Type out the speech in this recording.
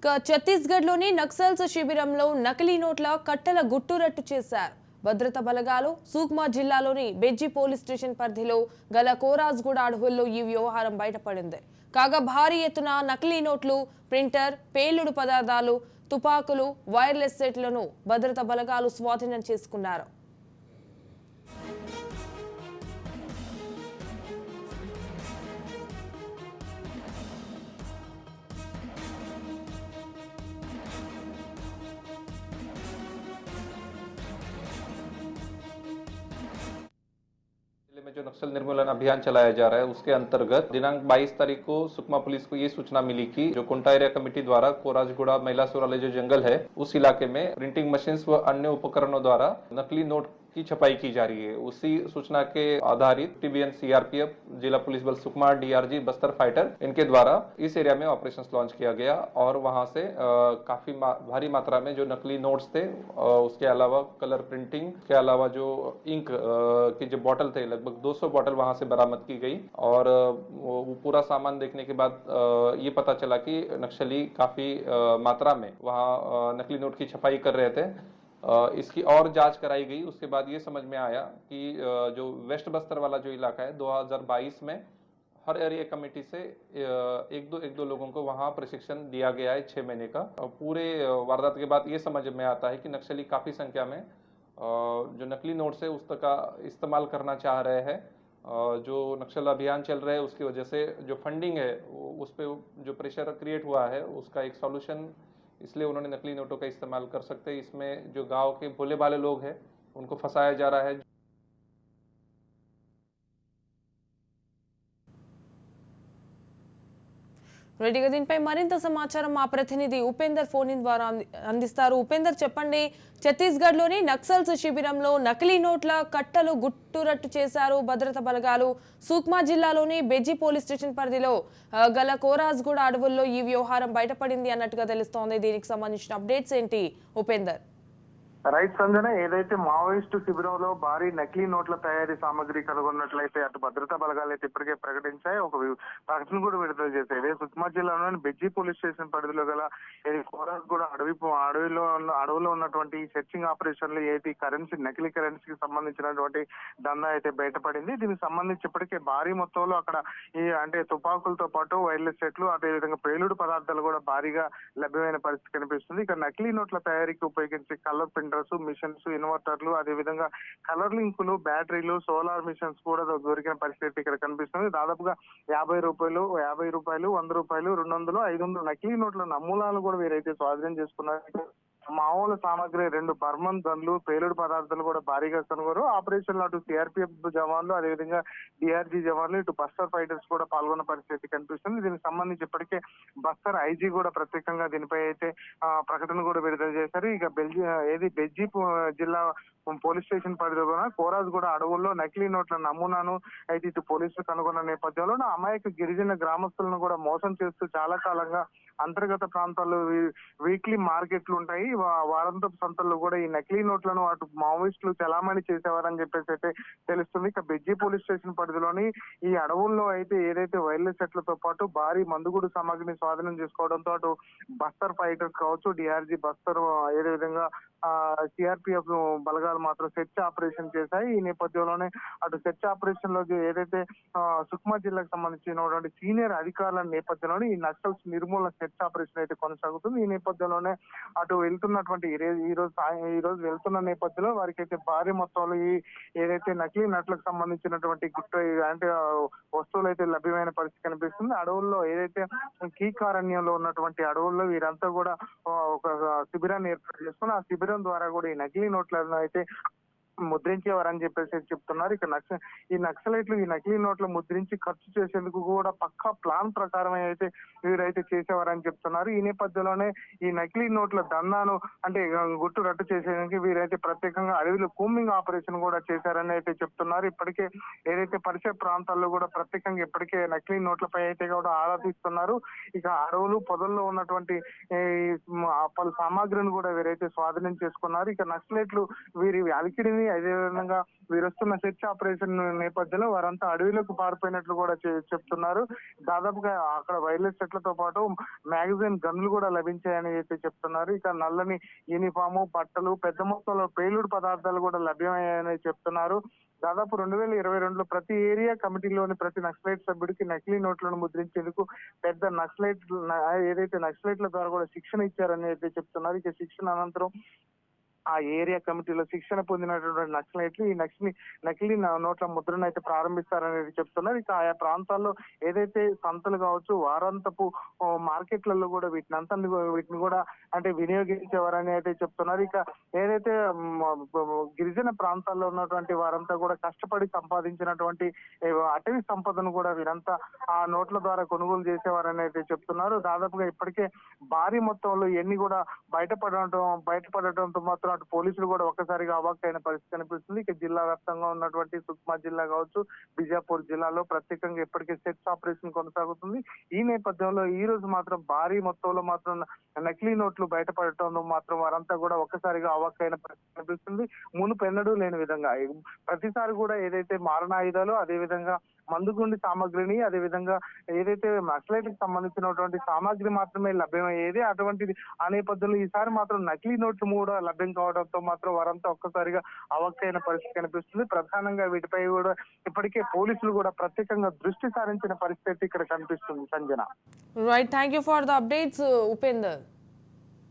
ఛత్తీస్గఢ్లోని నక్సల్స్ శిబిరంలో నకిలీ నోట్ల కట్టల గుట్టురట్టు చేశారు. భద్రతా బలగాలు సూక్మా జిల్లాలోని బెజ్జి పోలీస్ స్టేషన్ పరిధిలో గల కోరాజ్గూడ అడవుల్లో ఈ వ్యవహారం బయటపడింది. కాగా భారీ ఎత్తున నకిలీ నోట్లు, ప్రింటర్, పేలుడు పదార్థాలు, తుపాకులు, వైర్లెస్ సెట్లను భద్రతా బలగాలు స్వాధీనం చేసుకున్నారు. में जो नक्सल निर्मूलन अभियान चलाया जा रहा है उसके अंतर्गत दिनांक 22 तारीख को सुकमा पुलिस को ये सूचना मिली कि जो कोंटा एरिया कमेटी द्वारा कोराजगुड़ा महिलासुर वाले जो जंगल है उस इलाके में प्रिंटिंग मशीन्स व अन्य उपकरणों द्वारा नकली नोट की छपाई की जा रही है। उसी सूचना के आधारित टीबीएन, सीआरपीएफ, जिला पुलिस बल सुकमा, डीआरजी, बस्तर फाइटर इनके द्वारा इस एरिया में ऑपरेशन लॉन्च किया गया और वहां से काफी भारी मात्रा में जो नकली नोट्स थे, उसके अलावा कलर प्रिंटिंग के अलावा जो इंक के जो बॉटल थे, लगभग 200 बॉटल वहां से बरामद की गई। और वो पूरा सामान देखने के बाद ये पता चला कि नक्सली काफी मात्रा में वहां नकली नोट की छपाई कर रहे थे। इसकी और जांच कराई गई। उसके बाद ये समझ में आया कि जो वेस्ट बस्तर वाला जो इलाका है 2022 में हर एरिया कमेटी से एक दो लोगों को वहां प्रशिक्षण दिया गया है 6 महीने का। पूरे वारदात के बाद ये समझ में आता है कि नक्सली काफी संख्या में जो नकली नोट्स है उसका इस्तेमाल करना चाह रहे हैं। जो नक्सल अभियान चल रहा है उसकी वजह से जो फंडिंग है उस पर जो प्रेशर क्रिएट हुआ है उसका एक सॉल्यूशन, इसलिए उन्होंने नकली नोटों का इस्तेमाल कर सकते हैं। इसमें जो गांव के भोले भाले लोग हैं उनको फंसाया जा रहा है। రెడీగా దీనిపై మరింత సమాచారం మా ప్రతినిధి ఉపేందర్ ఫోన్ ఇన్ ద్వారా అందిస్తారు. ఉపేందర్, చెప్పండి, ఛత్తీస్గఢ్లోని నక్సల్స్ శిబిరంలో నకిలీ నోట్ల కట్టలు గుట్టురట్టు చేశారు భద్రతా బలగాలు. సూక్మా జిల్లాలోని బెజ్జి పోలీస్ స్టేషన్ పరిధిలో గల కోరాజ్గూడ అడవుల్లో ఈ వ్యవహారం బయటపడింది అన్నట్టుగా తెలుస్తోంది. దీనికి సంబంధించిన అప్డేట్స్ ఏంటి ఉపేందర్? రైట్ సంజన, ఏదైతే మావోయిస్టు శిబిరంలో భారీ నకిలీ నోట్ల తయారీ సామగ్రి కనుగొన్నట్లయితే అటు భద్రతా బలగాలు అయితే ఇప్పటికే ప్రకటించాయి, ఒక ప్రకటన కూడా విడుదల చేశాయి. సుక్మా జిల్లాలోని బెజ్జి పోలీస్ స్టేషన్ పరిధిలో గల కోరాజ్గూడ అడవిలో ఉన్నటువంటి సెర్చింగ్ ఆపరేషన్లు ఏది కరెన్సీ, నకిలీ కరెన్సీకి సంబంధించినటువంటి దందా అయితే బయటపడింది. దీనికి సంబంధించి ఇప్పటికే భారీ మొత్తంలో అక్కడ అంటే తుపాకులతో పాటు వైర్లెస్ సెట్లు, అదేవిధంగా పేలుడు పదార్థాలు కూడా భారీగా లభ్యమైన పరిస్థితి కనిపిస్తుంది. ఇక నకిలీ నోట్ల తయారీకి ఉపయోగించే కలర్ ప్రింటర్స్, మిషన్స్, ఇన్వర్టర్లు, అదేవిధంగా కలర్ లింకులు, బ్యాటరీలు, సోలార్ మిషన్స్ కూడా దొరికిన పరిస్థితి ఇక్కడ కనిపిస్తుంది. దాదాపుగా 50 రూపాయలు, 100 రూపాయలు, 200, 500 నకిలీ నోట్ల నమూనాలు కూడా వీరైతే స్వాధీనం చేసుకున్నారు. మామూలు సామాగ్రి 2 బర్మన్ గన్లు, పేలుడు పదార్థాలు కూడా భారీగా కనుగొన్నారు. ఆపరేషన్ లో అటు సిఆర్పిఎఫ్ జవాన్లు, అదేవిధంగా డిఆర్జీ జవాన్లు, ఇటు బస్టర్ ఫైటర్స్ కూడా పాల్గొన్న పరిస్థితి కనిపిస్తుంది. దీనికి సంబంధించి ఇప్పటికే బస్టర్ ఐజీ కూడా ప్రత్యేకంగా దీనిపై అయితే ప్రకటన కూడా విడుదల చేశారు. ఇక బెజ్జి జిల్లా పోలీస్ స్టేషన్ పరిధిలో కోరాజ్గూడ అడవుల్లో నకిలీ నోట్ల నమూనాను అయితే ఇటు పోలీసులు కనుగొన్న నేపథ్యంలో అమాయక గిరిజన గ్రామస్తులను కూడా మోసం చేస్తూ చాలా కాలంగా అంతర్గత ప్రాంతాల్లో వీక్లీ మార్కెట్లు ఉంటాయి, వారాంతపు సంతల్లో కూడా ఈ నకిలీ నోట్లను అటు మావోయిస్టులు చలామణి చేసేవారని చెప్పేసి అయితే తెలుస్తుంది. ఇక బెజ్జి పోలీస్ స్టేషన్ పరిధిలోని ఈ అడవుల్లో అయితే ఏదైతే వైర్లెస్ సెట్లతో పాటు భారీ మందుగుడు సామాగ్రిని స్వాధీనం చేసుకోవడంతో అటు బస్తర్ ఫైటర్స్ కావచ్చు, డిఆర్జీ బస్తర్, ఏదేవిధంగా సిఆర్పిఎఫ్ బలగాలు మాత్రం సెర్చ్ ఆపరేషన్ చేశాయి. ఈ నేపథ్యంలోనే అటు సెర్చ్ ఆపరేషన్ లో ఏదైతే సుక్మా జిల్లాకు సంబంధించినటువంటి సీనియర్ అధికారుల నేపథ్యంలోనే ఈ నక్సల్స్ నిర్మూలన సెర్చ్ ఆపరేషన్ అయితే కొనసాగుతుంది. ఈ నేపథ్యంలోనే అటు వెళ్తున్నటువంటి ఈ రోజు వెళ్తున్న నేపథ్యంలో వారికి అయితే భారీ మొత్తంలో ఈ ఏదైతే నకిలీ నట్లకు సంబంధించినటువంటి అంటే వస్తువులు అయితే లభ్యమైన పరిస్థితి కనిపిస్తుంది. అడవుల్లో ఏదైతే కీకారణ్యంలో ఉన్నటువంటి అడవుల్లో వీరంతా కూడా ఒక శిబిరాన్ని ఏర్పాటు చేసుకుని ఆ శిబిరం ద్వారా కూడా ఈ నకిలీ నోట్లను అయితే ముద్రించేవారని చెప్పేసి చెప్తున్నారు. ఇక ఈ నక్సలైట్లు ఈ నకిలీ నోట్లు ముద్రించి ఖర్చు చేసేందుకు కూడా పక్కా ప్లాన్ ప్రకారం అయితే వీరైతే చేసేవారని చెప్తున్నారు. ఈ నేపథ్యంలోనే ఈ నకిలీ నోట్ల దందాను అంటే గుట్టు రట్టు చేసేందుకు వీరైతే ప్రత్యేకంగా అడవిలో కూంబింగ్ ఆపరేషన్ కూడా చేశారని అయితే చెప్తున్నారు. ఇప్పటికే ఏదైతే పరిసర ప్రాంతాల్లో కూడా ప్రత్యేకంగా ఇప్పటికే నకిలీ నోట్లపై అయితే కూడా ఆరా తీస్తున్నారు. ఇక అడవులు పొదల్లో ఉన్నటువంటి పలు సామాగ్రిని కూడా వీరైతే స్వాధీనం చేసుకున్నారు. ఇక నక్సలైట్లు వీరి అలికిడిని నక్సలైట్లని అదేవిధంగా వీరొస్తున్న సెర్చ్ ఆపరేషన్ నేపథ్యంలో వారంతా అడవిలోకి పారిపోయినట్లు కూడా చెప్తున్నారు. దాదాపుగా అక్కడ వైర్లెస్ సెట్లతో పాటు మ్యాగజైన్ గన్లు కూడా లభించాయని అయితే చెప్తున్నారు. ఇక నల్లని యూనిఫాము, బట్టలు, పెద్ద మొత్తంలో పేలుడు పదార్థాలు కూడా లభ్యమయ్యాయని చెప్తున్నారు. దాదాపు 2022లో ప్రతి ఏరియా కమిటీలోని ప్రతి నక్సలైట్ సభ్యుడికి నకిలీ నోట్లను ముద్రించేందుకు పెద్ద ఏదైతే నక్సలైట్ల ద్వారా కూడా శిక్షణ ఇచ్చారని అయితే చెప్తున్నారు. ఇక శిక్షణ అనంతరం ఆ ఏరియా కమిటీలో శిక్షణ పొందినటువంటి నక్సలైట్లు ఈ నకిలీ నోట్ల ముద్రను అయితే ప్రారంభిస్తారనేది చెప్తున్నారు. ఇక ఆయా ప్రాంతాల్లో ఏదైతే సంతలు కావచ్చు, వారాంతపు మార్కెట్లలో కూడా వీటిని కూడా అంటే వినియోగించేవారని అయితే చెప్తున్నారు. ఇక ఏదైతే గిరిజన ప్రాంతాల్లో ఉన్నటువంటి వారంతా కూడా కష్టపడి సంపాదించినటువంటి అటవీ సంపదను కూడా వీరంతా ఆ నోట్ల ద్వారా కొనుగోలు చేసేవారని అయితే చెప్తున్నారు. దాదాపుగా ఇప్పటికే భారీ మొత్తంలో ఎన్ని కూడా బయటపడటంతో మాత్రం అటు పోలీసులు కూడా ఒక్కసారిగా అవాక్కైన పరిస్థితి కనిపిస్తుంది. ఇక జిల్లా వ్యాప్తంగా ఉన్నటువంటి సుక్మా జిల్లా కావచ్చు, బిజాపూర్ జిల్లాలో ప్రత్యేకంగా ఇప్పటికే సెర్చ్ ఆపరేషన్ కొనసాగుతుంది. ఈ నేపథ్యంలో ఈ రోజు మాత్రం భారీ మొత్తంలో మాత్రం నకిలీ నోట్లు బయటపడటంలో మాత్రం వారంతా కూడా ఒక్కసారిగా అవాక్కైన పరిస్థితి కనిపిస్తుంది. మునుపెన్నడూ లేని విధంగా ప్రతిసారి కూడా ఏదైతే మారణాయుధాలు, అదేవిధంగా మందుగుండి సామాగ్రిని, అదేవిధంగా ఏదైతే నక్సలైట్కి సంబంధించినటువంటి సామాగ్రి మాత్రమే లభ్యమయ్యేది. అటువంటిది ఆ నేపథ్యంలో ఈసారి మాత్రం నకిలీ నోట్లు కూడా లభ్యం కావడంతో మాత్రం వారంతా ఒక్కసారిగా అవక్కైన పరిస్థితి కనిపిస్తుంది. ప్రధానంగా వీటిపై కూడా ఇప్పటికే పోలీసులు కూడా ప్రత్యేకంగా దృష్టి సారించిన పరిస్థితి ఇక్కడ కనిపిస్తుంది. Sanjana. Right, thank you for the updates Upender.